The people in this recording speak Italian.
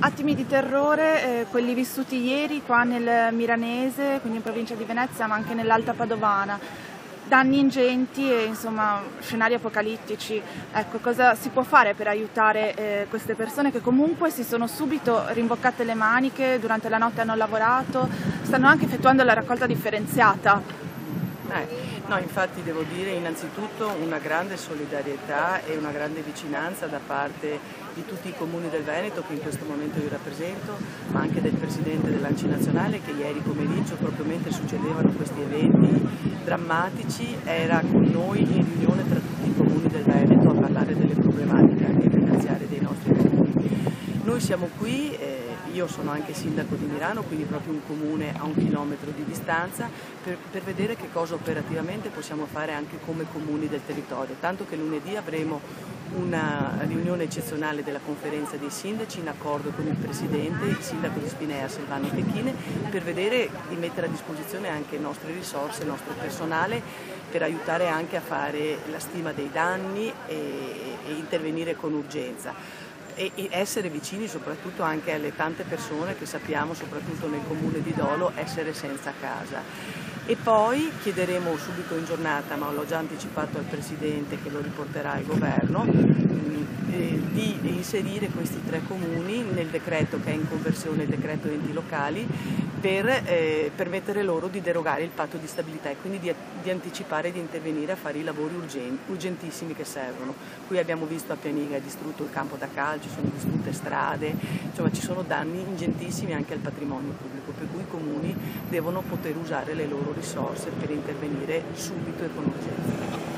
Attimi di terrore, quelli vissuti ieri qua nel Milanese, quindi in provincia di Venezia, ma anche nell'Alta Padovana. Danni ingenti e insomma scenari apocalittici. Ecco, cosa si può fare per aiutare queste persone che comunque si sono subito rimboccate le maniche, durante la notte hanno lavorato, stanno anche effettuando la raccolta differenziata? No, infatti devo dire innanzitutto una grande solidarietà e una grande vicinanza da parte di tutti i comuni del Veneto che in questo momento io rappresento, ma anche del Presidente dell'ANCI nazionale che ieri pomeriggio, proprio mentre succedevano questi eventi drammatici, era con noi in riunione tra tutti i comuni del Veneto a parlare delle problematiche anche finanziarie dei nostri comuni. Noi siamo qui, io sono anche sindaco di Milano, quindi proprio un comune a 1 chilometro di distanza, per vedere che cosa operativamente possiamo fare anche come comuni del territorio, tanto che lunedì avremo una riunione eccezionale della conferenza dei sindaci in accordo con il Presidente, il sindaco di Spinea Silvano Pechine, per vedere di mettere a disposizione anche nostre risorse, il nostro personale, per aiutare anche a fare la stima dei danni e intervenire con urgenza. E essere vicini soprattutto anche alle tante persone che sappiamo, soprattutto nel comune di Dolo, essere senza casa. E poi chiederemo subito in giornata, ma l'ho già anticipato al Presidente che lo riporterà al Governo, di inserire questi 3 comuni nel decreto che è in conversione, il decreto enti locali, per permettere loro di derogare il patto di stabilità e quindi di anticipare e di intervenire a fare i lavori urgentissimi che servono. Qui abbiamo visto a Pianiga è distrutto il campo da calcio, sono distrutte strade, insomma ci sono danni ingentissimi anche al patrimonio pubblico, per cui i comuni devono poter usare le loro risorse per intervenire subito e con urgenza.